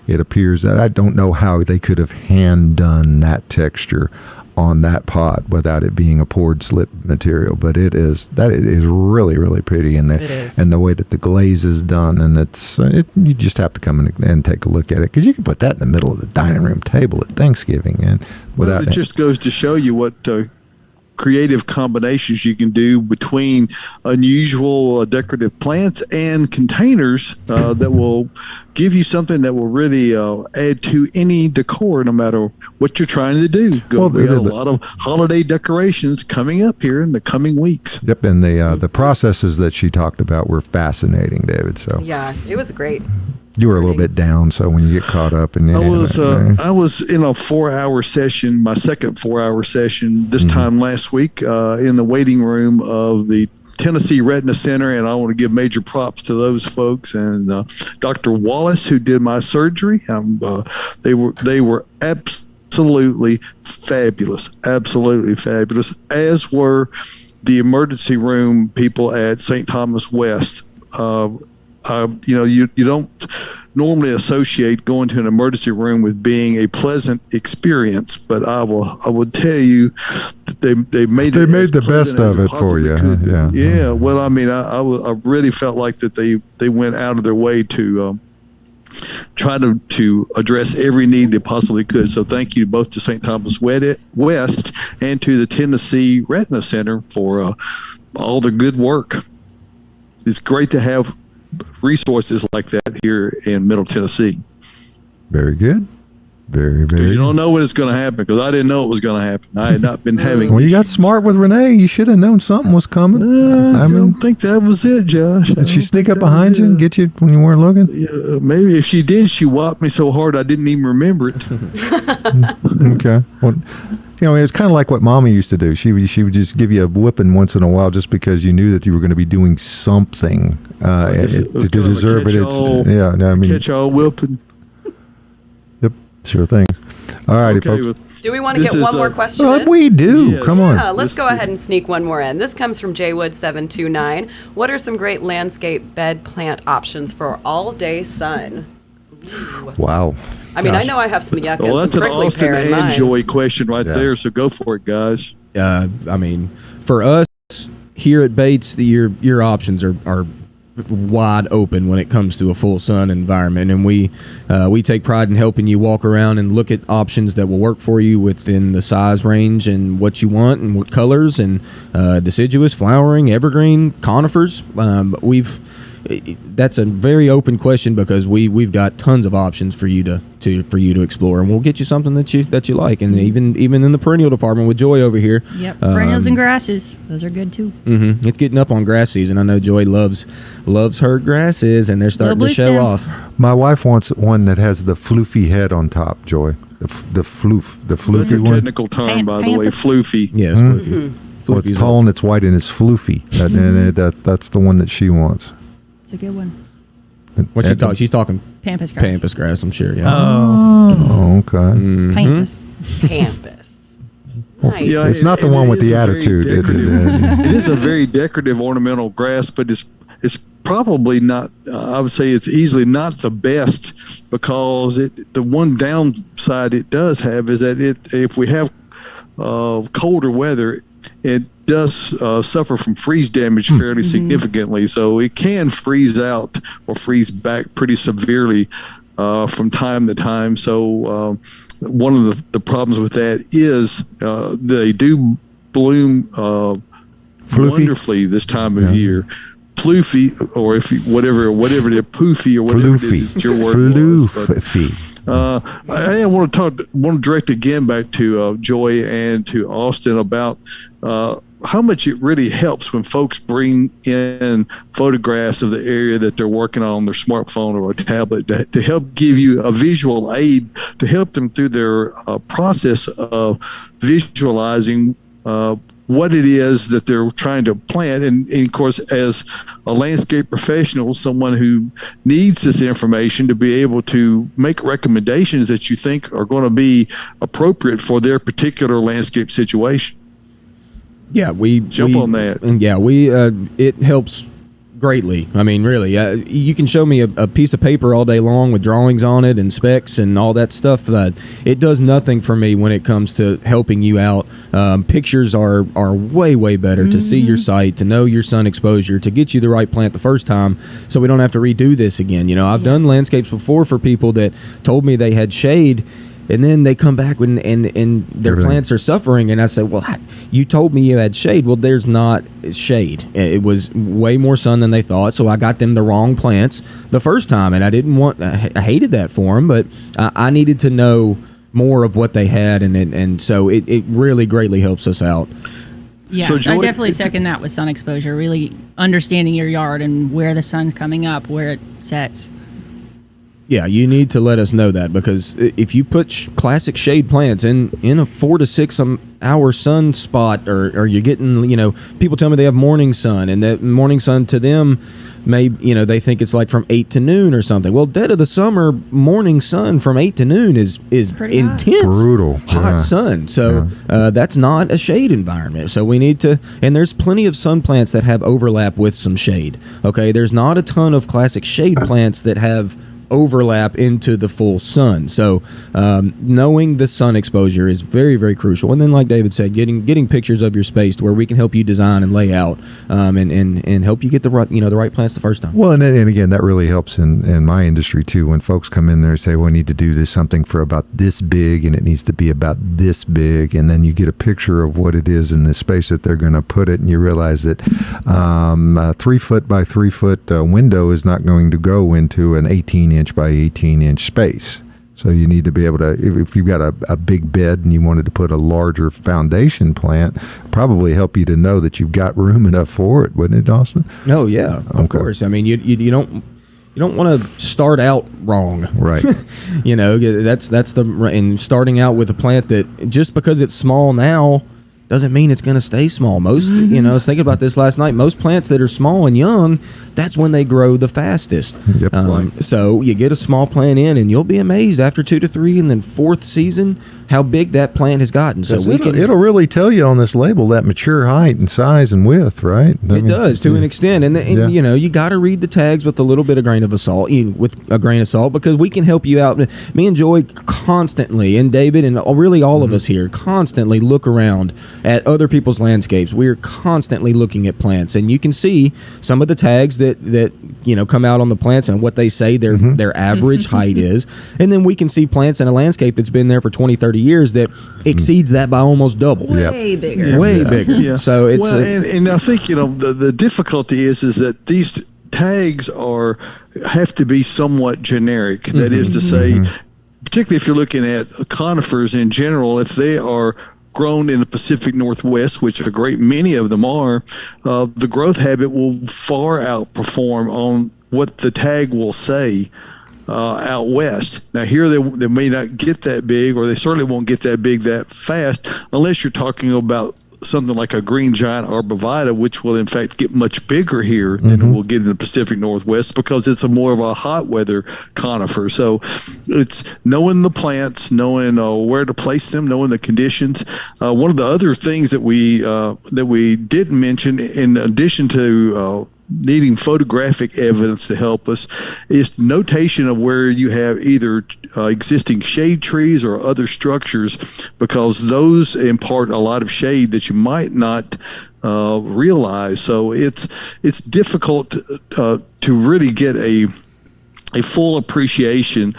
appears that I don't know how they could have hand done that texture on that pot without it being a poured slip material. But it is really, really pretty, and It is. the way that the glaze is done, and you just have to come in and take a look at it, because you can put that in the middle of the dining room table at Thanksgiving, and without it just goes to show you what creative combinations you can do between unusual decorative plants and containers that will give you something that will really add to any decor, no matter what you're trying to do. We got a lot of holiday decorations coming up here in the coming weeks. Yep, and the processes that she talked about were fascinating, David. So Yeah, it was great. you were a little bit down, so when you get caught up, and I was in a 4-hour session, my second 4-hour session this time last week, in the waiting room of the Tennessee Retina Center, and I want to give major props to those folks and Dr. Wallace, who did my surgery. They were absolutely fabulous, as were the emergency room people at St. Thomas West. You don't normally associate going to an emergency room with being a pleasant experience, but I would tell you that they made the best of it for you. Yeah. Well, I mean, I really felt like that they went out of their way to try to address every need they possibly could. So thank you both to St. Thomas West and to the Tennessee Retina Center for all the good work. It's great to have resources like that here in Middle Tennessee. Very good. Very, very. Because you don't know when it's going to happen. Because I didn't know it was going to happen. I had not been having. Well, you got smart with Renee. You should have known something was coming. I don't think that was it, Josh. Did she sneak up behind you and get you when you weren't looking? Yeah, maybe if she did, she whopped me so hard I didn't even remember it. Okay. Well, it was kind of like what Mommy used to do. She would just give you a whipping once in a while, just because you knew that you were going to be doing something to deserve it. Catch-all whipping. Yep, sure things. All righty, Okay, folks. Do we want to get one more question in? We do. Yes. Come on. Yeah, let's go ahead and sneak one more in. This comes from Jwood729. What are some great landscape bed plant options for all-day sun? Ooh. Wow. I mean, Gosh. I know I have some yucca Well, and that's some an prickly Austin pear in and mine. Joy question right Yeah. there. So go for it, guys. I mean, for us here at Bates, your options are wide open when it comes to a full sun environment, and we take pride in helping you walk around and look at options that will work for you within the size range and what you want and what colors, and deciduous, flowering, evergreen, conifers. That's a very open question, because we've got tons of options for you to explore, and we'll get you something that you like. And even in the perennial department with Joy over here. Yep, perennials and grasses. Those are good too. It's getting up on grass season. I know Joy loves her grasses, and they're starting to show stem. off. My wife wants one that has the floofy head on top, Joy. The floofy That's a one. technical term, by the way, Pampas. floofy. Yes. Well, it's tall and it's white and it's floofy. That's the one that she wants. It's a good one. What she's talking Pampas grass. pampas grass, I'm sure. Yeah. Oh, okay. Pampas. Campus. Nice. Yeah, It's not the and one it with is the a very attitude. decorative- It is a very decorative ornamental grass, but it's probably not. I would say it's easily not the best, because the one downside it does have is that if we have colder weather, it does suffer from freeze damage fairly significantly. So it can freeze out or freeze back pretty severely from time to time. So one of the problems with that is they do bloom wonderfully this time of year. Ploofy, or whatever it poofy, or whatever it is that your word was. But, I want to direct again back to Joy and to Austin about how much it really helps when folks bring in photographs of the area that they're working on their smartphone or a tablet to help give you a visual aid, to help them through their process of visualizing what it is that they're trying to plant. And of course, as a landscape professional, someone who needs this information to be able to make recommendations that you think are going to be appropriate for their particular landscape situation. Yeah, we Jump on that. And it helps Greatly. I mean, really, you can show me a piece of paper all day long with drawings on it and specs and all that stuff. It does nothing for me when it comes to helping you out. Pictures are way, way better to see your site, to know your sun exposure, to get you the right plant the first time, so we don't have to redo this again. I've done landscapes before for people that told me they had shade, and then they come back and their plants are suffering. And I say, well, you told me you had shade. Well, there's not shade. It was way more sun than they thought. So I got them the wrong plants the first time. And I hated that for them, but I needed to know more of what they had. And so it really greatly helps us out. Yeah, So, Joy, I definitely second that with sun exposure, really understanding your yard and where the sun's coming up, where it sets. Yeah, you need to let us know that, because if you put classic shade plants in a 4 to 6 hour sun spot, or you're getting, people tell me they have morning sun, and that morning sun to them they think it's like from 8 to noon or something. Well, dead of the summer, morning sun from 8 to noon is pretty hot. intense, Brutal, hot sun. So that's not a shade environment. So we need to, and there's plenty of sun plants that have overlap with some shade. Okay, there's not a ton of classic shade plants that have overlap into the full sun. So knowing the sun exposure is very, very crucial. And then, like David said, getting pictures of your space to where we can help you design and lay out, and help you get the right plants the first time. Well, and again, that really helps in my industry too. When folks come in there and say, well, we need to do something for about this big, and it needs to be about this big, and then you get a picture of what it is in the space that they're going to put it, and you realize that a 3 foot by 3 foot window is not going to go into an 18-inch by 18-inch space. So you need to be able to, if you've got a big bed and you wanted to put a larger foundation plant, probably help you to know that you've got room enough for it, wouldn't it, Dawson? Oh yeah, of course. I mean, you don't want to start out wrong, right? That's and starting out with a plant that just because it's small now doesn't mean it's going to stay small. Most, I was thinking about this last night. Most plants that are small and young, that's when they grow the fastest. Yep. So you get a small plant in, and you'll be amazed after 2 to 3 and then 4th season how big that plant has gotten. So it'll really tell you on this label that mature height and size and width, right? It does to an extent, and you got to read the tags with a little bit of grain of salt, because we can help you out. Me and Joy constantly, and David, and really all of us here, constantly look around at other people's landscapes. We are constantly looking at plants, and you can see some of the tags that come out on the plants and what they say their average height is, and then we can see plants in a landscape that's been there for 20, 30 years that exceeds that by almost double. Way bigger. Way bigger. Yeah. So it's and I think the difficulty is that these tags have to be somewhat generic. That is to say, particularly if you're looking at conifers in general, if they are grown in the Pacific Northwest, which a great many of them are, the growth habit will far outperform on what the tag will say out west. Now here they may not get that big, or they certainly won't get that big that fast, unless you're talking about something like a green giant arborvitae, which will in fact get much bigger here than it will get in the Pacific Northwest, because it's more of a hot weather conifer. So it's knowing the plants, knowing where to place them, knowing the conditions. One of the other things that we didn't mention, in addition to needing photographic evidence to help us, is notation of where you have either existing shade trees or other structures, because those impart a lot of shade that you might not realize. So it's difficult to really get a full appreciation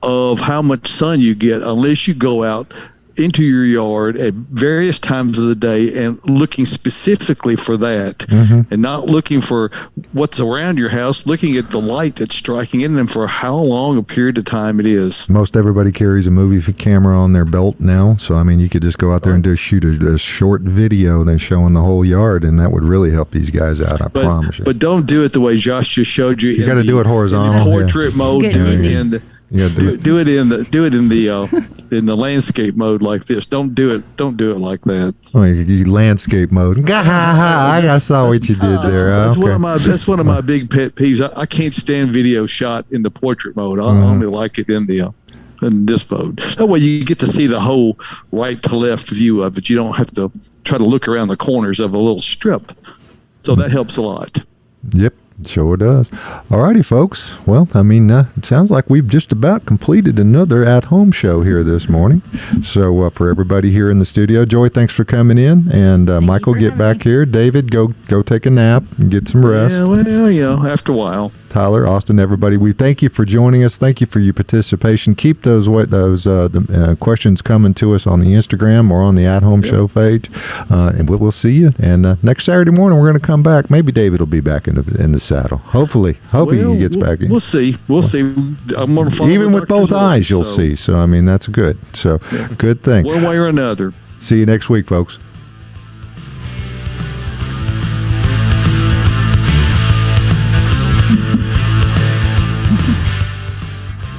of how much sun you get unless you go out into your yard at various times of the day and looking specifically for that, and not looking for what's around your house, looking at the light that's striking in them for how long a period of time it is. Most everybody carries a movie camera on their belt now, so I mean you could just go out there and shoot a short video then showing the whole yard, and that would really help these guys out. I promise you. But don't do it the way Josh just showed you. You got to do it horizontal. In the portrait mode. Do it in the landscape mode like this. Don't do it like that. Oh, you landscape mode. I saw what you did there. That's one of my big pet peeves. I can't stand video shot in the portrait mode. I only like it in this mode. That way you get to see the whole right to left view of it. You don't have to try to look around the corners of a little strip. So that helps a lot. Yep, sure does. All righty, folks. Well, I mean, it sounds like we've just about completed another at-home show here this morning. So for everybody here in the studio, Joy, thanks for coming in. And Michael, get back here. David, go take a nap and get some rest. Yeah, well, after a while. Tyler, Austin, everybody, we thank you for joining us. Thank you for your participation. Keep those questions coming to us on the Instagram or on the at-home show page, and we'll see you. And next Saturday morning, we're going to come back. Maybe David will be back in the saddle. Hopefully he gets back in. We'll see. I'm going to follow even with both Dr. eyes, you'll so. see. So I mean, that's good. So good thing. One way or another. See you next week, folks.